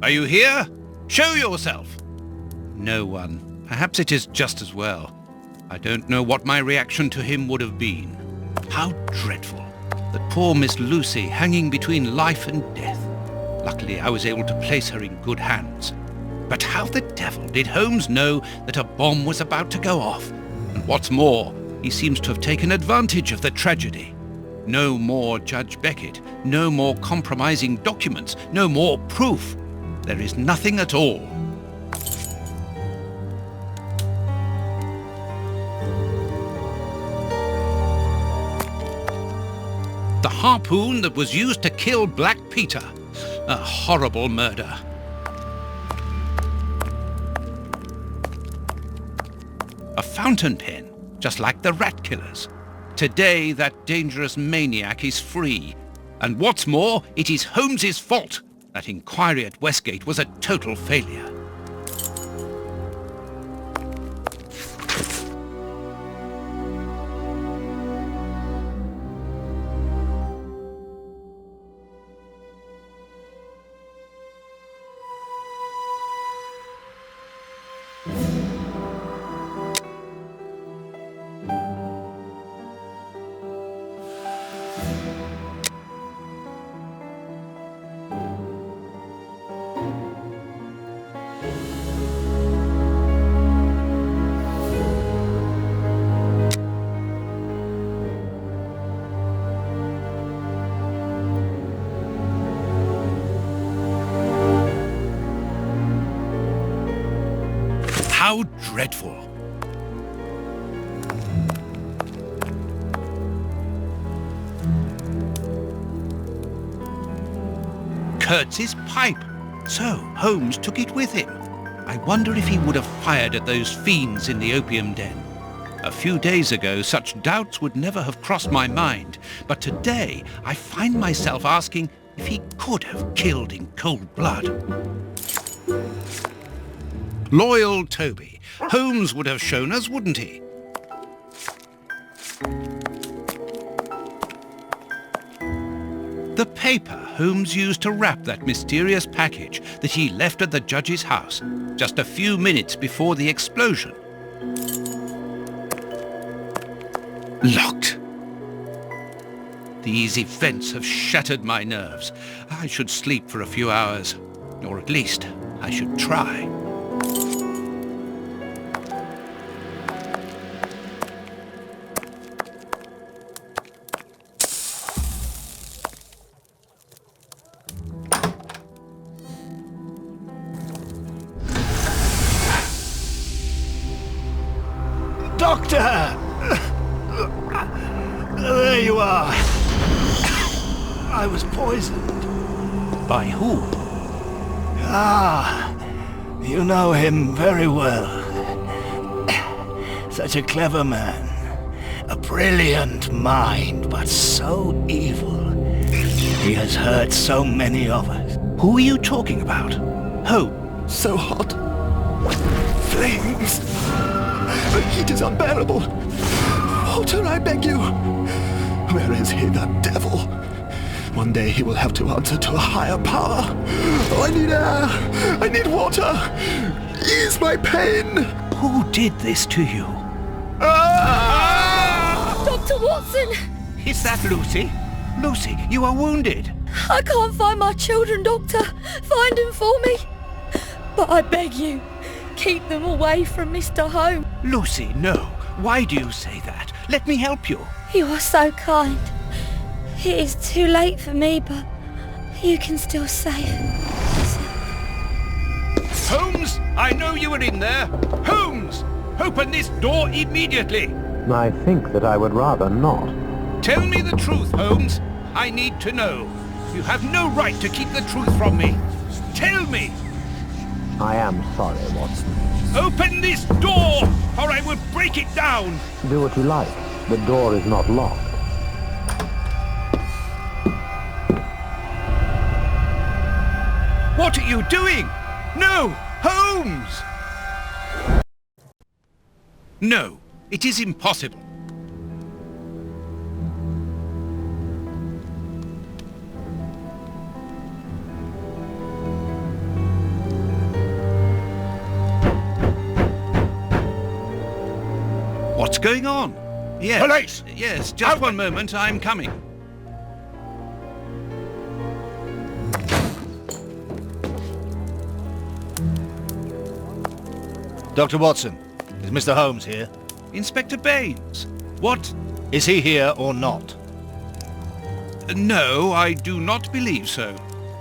Are you here? Show yourself! No one. Perhaps it is just as well. I don't know what my reaction to him would have been. How dreadful. That poor Miss Lucy hanging between life and death. Luckily, I was able to place her in good hands. But how the devil did Holmes know that a bomb was about to go off? And what's more, he seems to have taken advantage of the tragedy. No more Judge Beckett, no more compromising documents, no more proof. There is nothing at all. The harpoon that was used to kill Black Peter. A horrible murder. A fountain pen, just like the rat killers. Today, that dangerous maniac is free. And what's more, it is Holmes's fault. That inquiry at Westgate was a total failure. How dreadful! Kurtz's pipe! So, Holmes took it with him. I wonder if he would have fired at those fiends in the opium den. A few days ago, such doubts would never have crossed my mind, but today I find myself asking if he could have killed in cold blood. Loyal Toby. Holmes would have shown us, wouldn't he? The paper Holmes used to wrap that mysterious package that he left at the judge's house just a few minutes before the explosion. Locked. These events have shattered my nerves. I should sleep for a few hours, or at least I should try. Doctor! There you are. I was poisoned. By who? Ah, you know him very well. Such a clever man. A brilliant mind, but so evil. He has hurt so many of us. Who are you talking about? Who? So hot. Flames. The heat is unbearable. Walter, I beg you. Where is he, the devil? One day he will have to answer to a higher power. Oh, I need air. I need water. Ease my pain. Who did this to you? Ah! Dr. Watson! Is that Lucy? Lucy, you are wounded. I can't find my children, Doctor. Find them for me. But I beg you, keep them away from Mr. Holmes. Lucy, no. Why do you say that? Let me help you. You are so kind. It is too late for me, but you can still save. Holmes, I know you are in there. Holmes, open this door immediately. I think that I would rather not. Tell me the truth, Holmes. I need to know. You have no right to keep the truth from me. Tell me. I am sorry, Watson. Open this door, or I will break it down. Do what you like. The door is not locked. What are you doing? No, Holmes! No, it is impossible. What's going on? Yes. Police! Yes, just one moment. I'm coming. Dr. Watson, is Mr. Holmes here? Inspector Baines. What? Is he here or not? No, I do not believe so.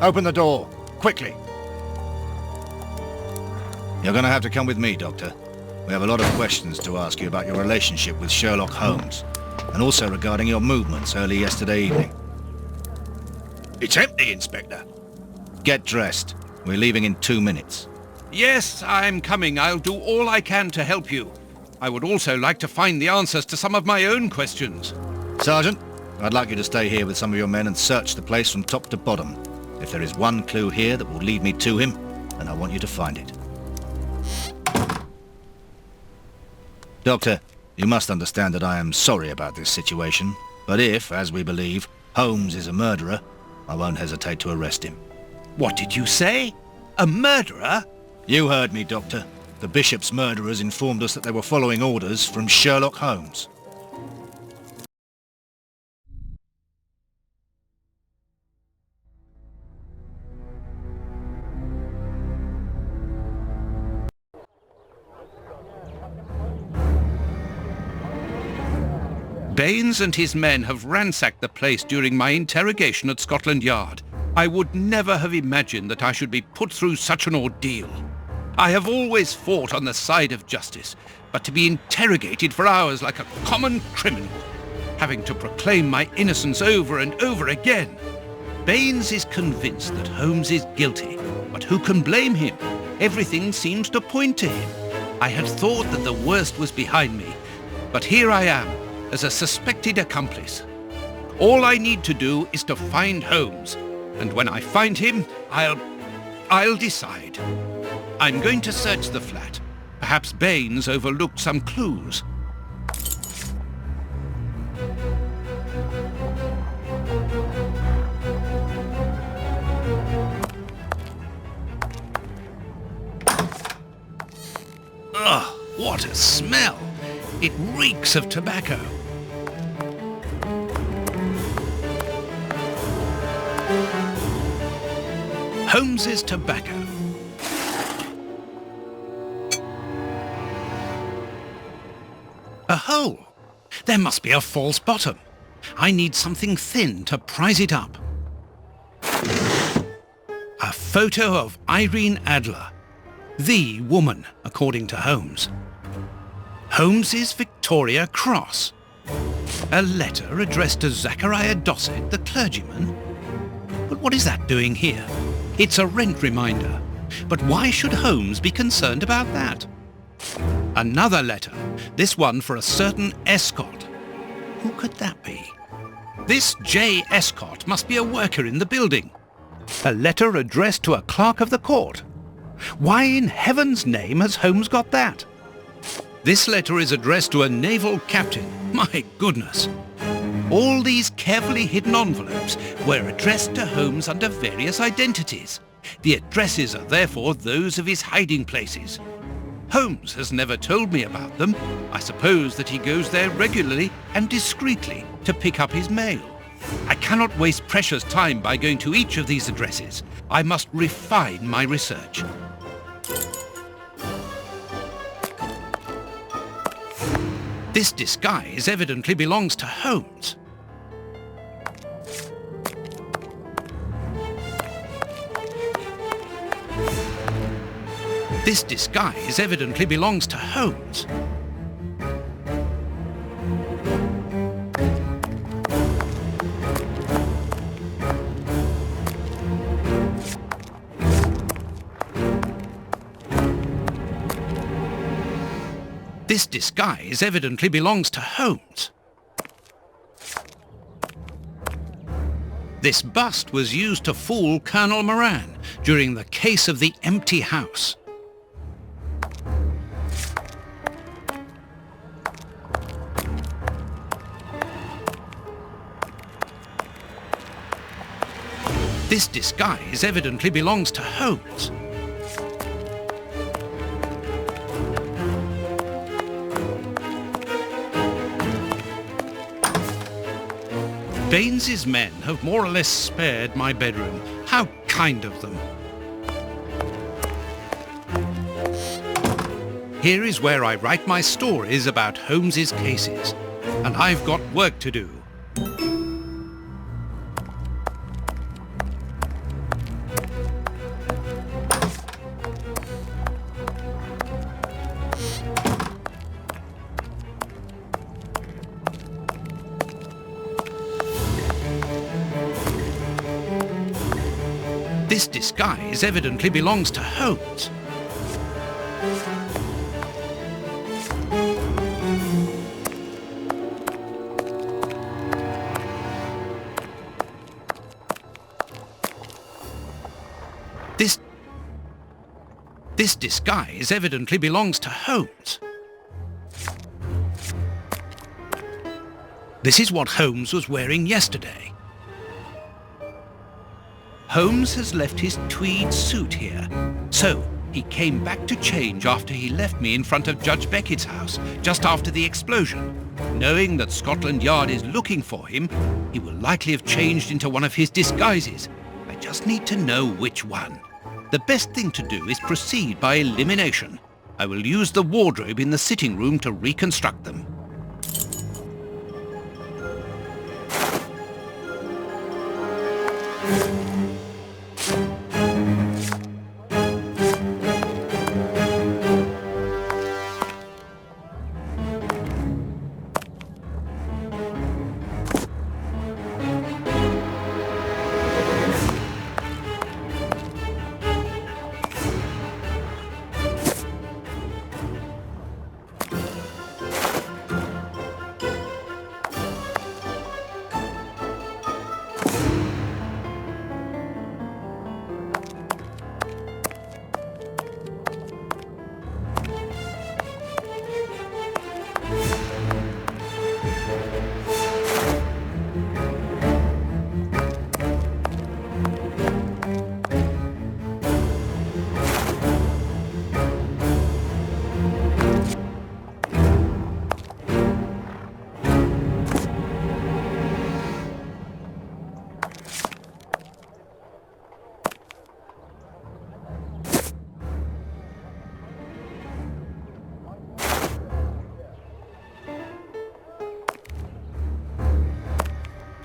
Open the door, quickly. You're going to have to come with me, Doctor. We have a lot of questions to ask you about your relationship with Sherlock Holmes, and also regarding your movements early yesterday evening. It's empty, Inspector. Get dressed. We're leaving in 2 minutes. Yes, I'm coming. I'll do all I can to help you. I would also like to find the answers to some of my own questions. Sergeant, I'd like you to stay here with some of your men and search the place from top to bottom. If there is one clue here that will lead me to him, then I want you to find it. Doctor, you must understand that I am sorry about this situation, but if, as we believe, Holmes is a murderer, I won't hesitate to arrest him. What did you say? A murderer? You heard me, Doctor. The Bishop's murderers informed us that they were following orders from Sherlock Holmes. Baines and his men have ransacked the place during my interrogation at Scotland Yard. I would never have imagined that I should be put through such an ordeal. I have always fought on the side of justice, but to be interrogated for hours like a common criminal, having to proclaim my innocence over and over again. Baines is convinced that Holmes is guilty, but who can blame him? Everything seems to point to him. I had thought that the worst was behind me, but here I am, as a suspected accomplice. All I need to do is to find Holmes, and when I find him, I'll decide. I'm going to search the flat. Perhaps Baines overlooked some clues. Ugh, what a smell! It reeks of tobacco. Holmes's tobacco. A hole. There must be a false bottom. I need something thin to prise it up. A photo of Irene Adler, the woman, according to Holmes. Holmes's Victoria Cross. A letter addressed to Zachariah Dossett, the clergyman. But what is that doing here? It's a rent reminder. But why should Holmes be concerned about that? Another letter, this one for a certain Escott. Who could that be? This J. Escott must be a worker in the building. A letter addressed to a clerk of the court. Why in heaven's name has Holmes got that? This letter is addressed to a naval captain. My goodness. All these carefully hidden envelopes were addressed to Holmes under various identities. The addresses are therefore those of his hiding places. Holmes has never told me about them. I suppose that he goes there regularly and discreetly to pick up his mail. I cannot waste precious time by going to each of these addresses. I must refine my research. This disguise evidently belongs to Holmes. This disguise evidently belongs to Holmes. This disguise evidently belongs to Holmes. This bust was used to fool Colonel Moran during the case of the empty house. This disguise evidently belongs to Holmes. Baines's men have more or less spared my bedroom. How kind of them. Here is where I write my stories about Holmes's cases, and I've got work to do. This disguise evidently belongs to Holmes. This disguise evidently belongs to Holmes. This is what Holmes was wearing yesterday. Holmes has left his tweed suit here, so he came back to change after he left me in front of Judge Beckett's house, just after the explosion. Knowing that Scotland Yard is looking for him, he will likely have changed into one of his disguises. I just need to know which one. The best thing to do is proceed by elimination. I will use the wardrobe in the sitting room to reconstruct them.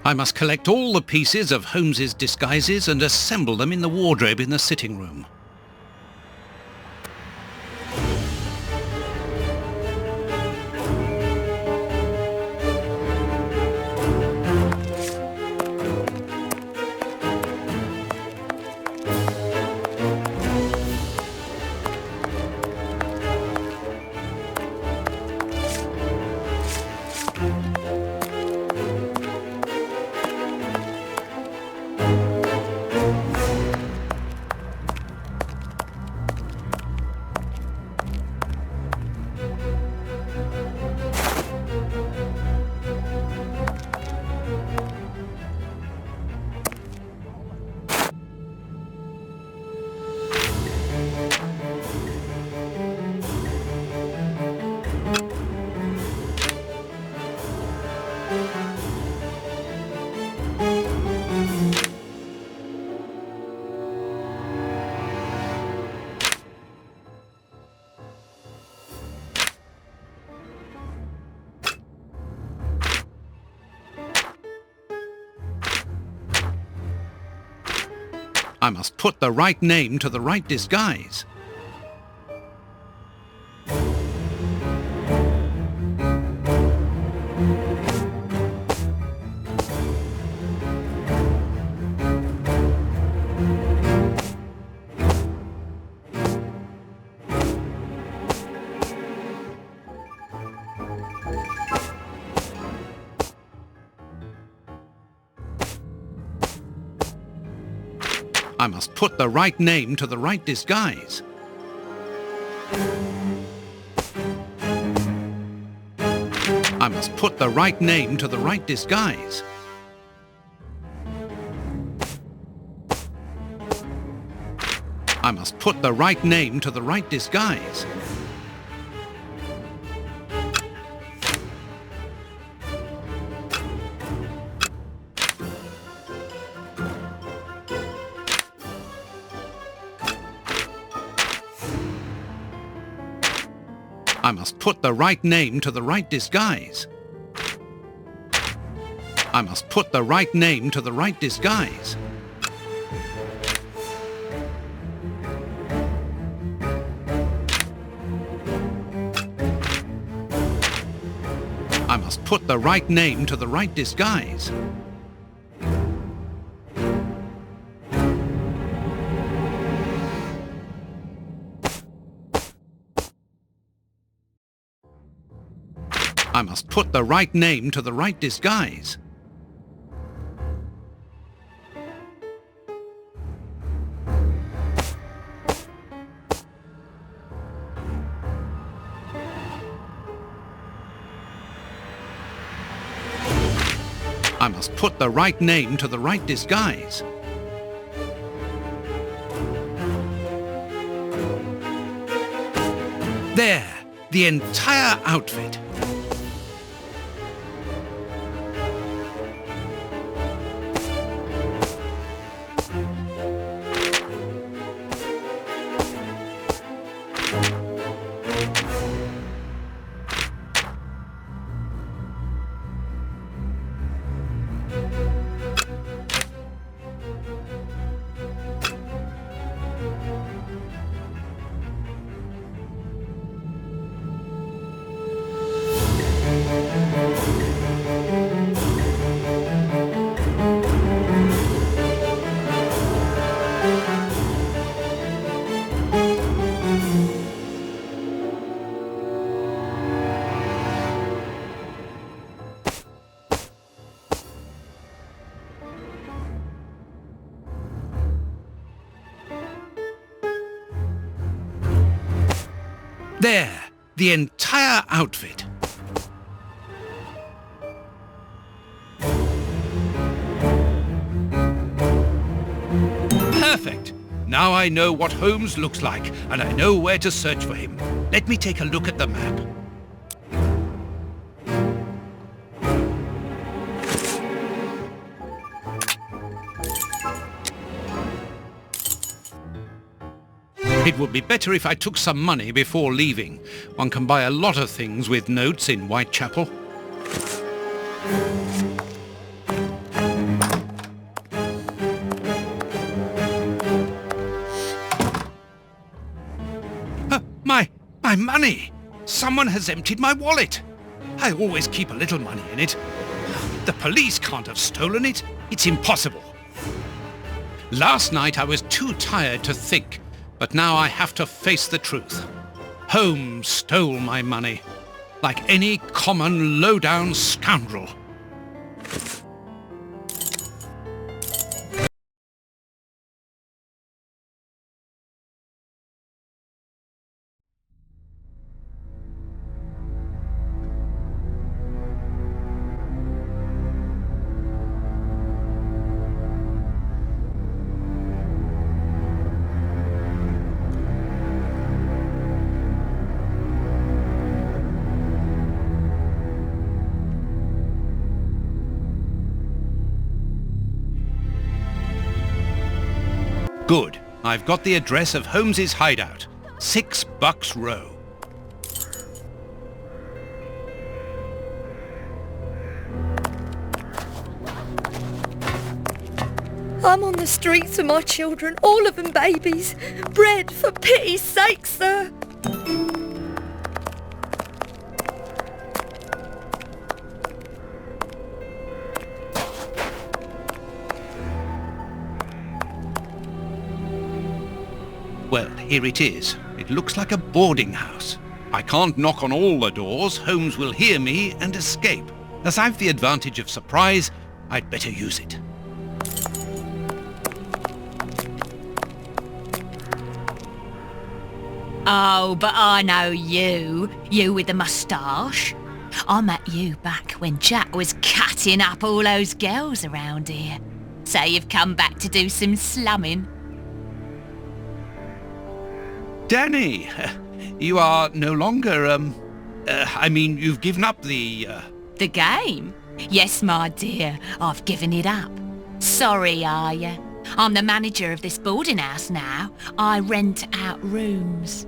I must collect all the pieces of Holmes's disguises and assemble them in the wardrobe in the sitting room. I must put the right name to the right disguise. I must put the right name to the right disguise. I must put the right name to the right disguise. I must put the right name to the right disguise. I must put the right name to the right disguise. I must put the right name to the right disguise. I must put the right name to the right disguise. I must put the right name to the right disguise. I must put the right name to the right disguise. There, the entire outfit. There, the entire outfit. Perfect! Now I know what Holmes looks like, and I know where to search for him. Let me take a look at the map. It would be better if I took some money before leaving. One can buy a lot of things with notes in Whitechapel. My money! Someone has emptied my wallet. I always keep a little money in it. The police can't have stolen it. It's impossible. Last night I was too tired to think. But now I have to face the truth. Holmes stole my money, like any common low-down scoundrel. Good. I've got the address of Holmes's hideout. 6 Bucks Row. I'm on the streets with my children, all of them babies. Bread, for pity's sake, sir. Well, here it is. It looks like a boarding house. I can't knock on all the doors. Holmes will hear me and escape. As I've the advantage of surprise, I'd better use it. Oh, but I know you. You with the moustache. I met you back when Jack was cutting up all those girls around here. So you've come back to do some slumming. Danny, you are no longer, you've given up the... The game? Yes, my dear, I've given it up. Sorry, are you? I'm the manager of this boarding house now. I rent out rooms.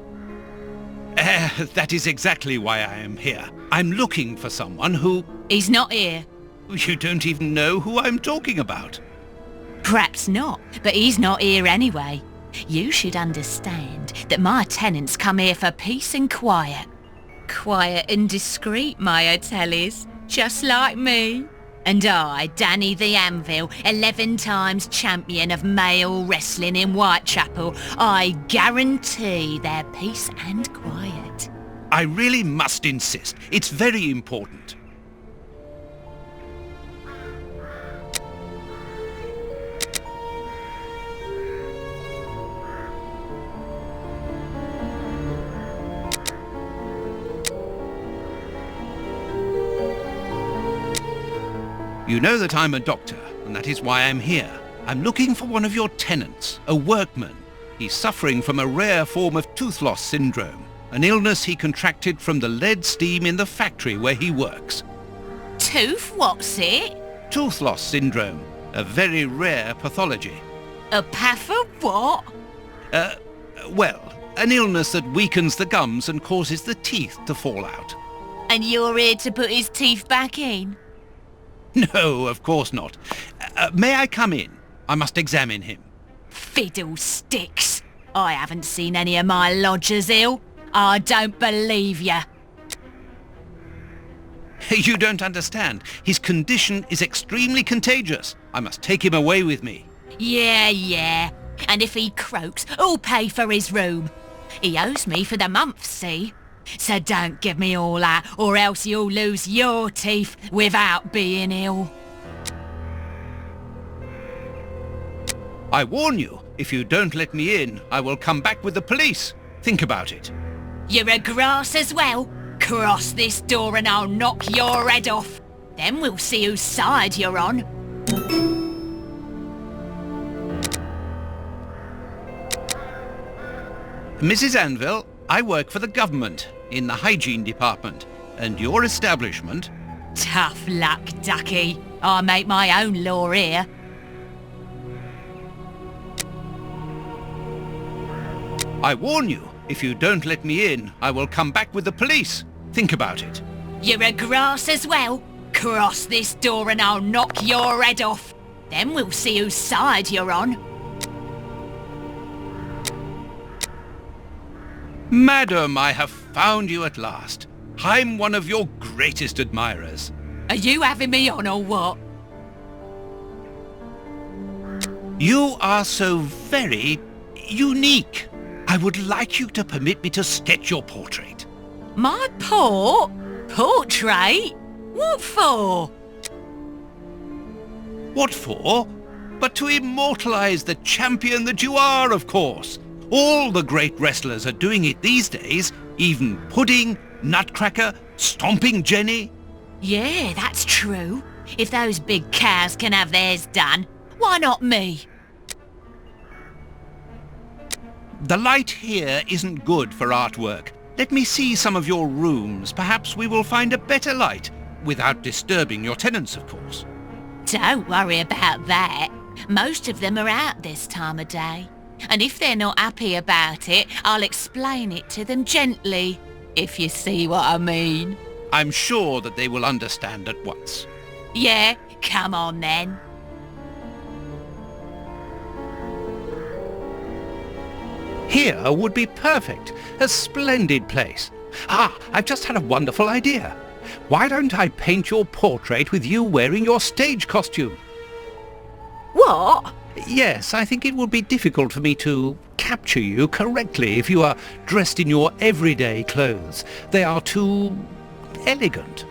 That is exactly why I am here. I'm looking for someone who... He's not here. You don't even know who I'm talking about. Perhaps not, but he's not here anyway. You should understand that my tenants come here for peace and quiet. Quiet and discreet, my hotellies, just like me. And I, Danny the Anvil, 11 times champion of male wrestling in Whitechapel, I guarantee their peace and quiet. I really must insist. It's very important. You know that I'm a doctor, and that is why I'm here. I'm looking for one of your tenants, a workman. He's suffering from a rare form of tooth loss syndrome, an illness he contracted from the lead steam in the factory where he works. Tooth, what's it? Tooth loss syndrome, a very rare pathology. A path of what? Well, an illness that weakens the gums and causes the teeth to fall out. And you're here to put his teeth back in? No, of course not. May I come in? I must examine him. Fiddlesticks! I haven't seen any of my lodgers ill. I don't believe you. You don't understand. His condition is extremely contagious. I must take him away with me. Yeah. And if he croaks, who'll pay for his room? He owes me for the month, see? So don't give me all that, or else you'll lose your teeth without being ill. I warn you, if you don't let me in, I will come back with the police. Think about it. You're a grass as well. Cross this door and I'll knock your head off. Then we'll see whose side you're on. Mrs. Anvil, I work for the government in the hygiene department, and your establishment... Tough luck, ducky. I make my own law here. I warn you, if you don't let me in, I will come back with the police. Think about it. You're a grass as well. Cross this door and I'll knock your head off. Then we'll see whose side you're on. Madam, I have found you at last. I'm one of your greatest admirers. Are you having me on or what? You are so very unique. I would like you to permit me to sketch your portrait. My portrait? What for? What for? But to immortalize the champion that you are, of course. All the great wrestlers are doing it these days, even Pudding, Nutcracker, Stomping Jenny. Yeah, that's true. If those big cows can have theirs done, why not me? The light here isn't good for artwork. Let me see some of your rooms. Perhaps we will find a better light, without disturbing your tenants, of course. Don't worry about that. Most of them are out this time of day. And if they're not happy about it, I'll explain it to them gently, if you see what I mean. I'm sure that they will understand at once. Yeah, come on then. Here would be perfect. A splendid place. I've just had a wonderful idea. Why don't I paint your portrait with you wearing your stage costume? What? Yes, I think it would be difficult for me to capture you correctly if you are dressed in your everyday clothes. They are too elegant.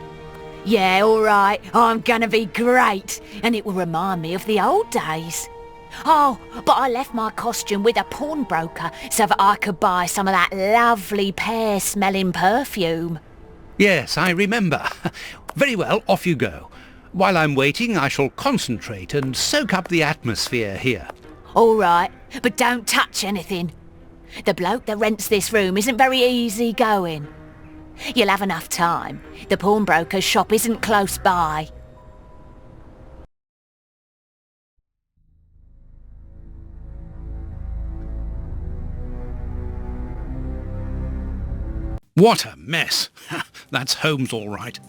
Yeah, all right. I'm gonna be great. And it will remind me of the old days. Oh, but I left my costume with a pawnbroker so that I could buy some of that lovely pear-smelling perfume. Yes, I remember. Very well, off you go. While I'm waiting, I shall concentrate and soak up the atmosphere here. All right, but don't touch anything. The bloke that rents this room isn't very easy going. You'll have enough time. The pawnbroker's shop isn't close by. What a mess. That's Holmes all right.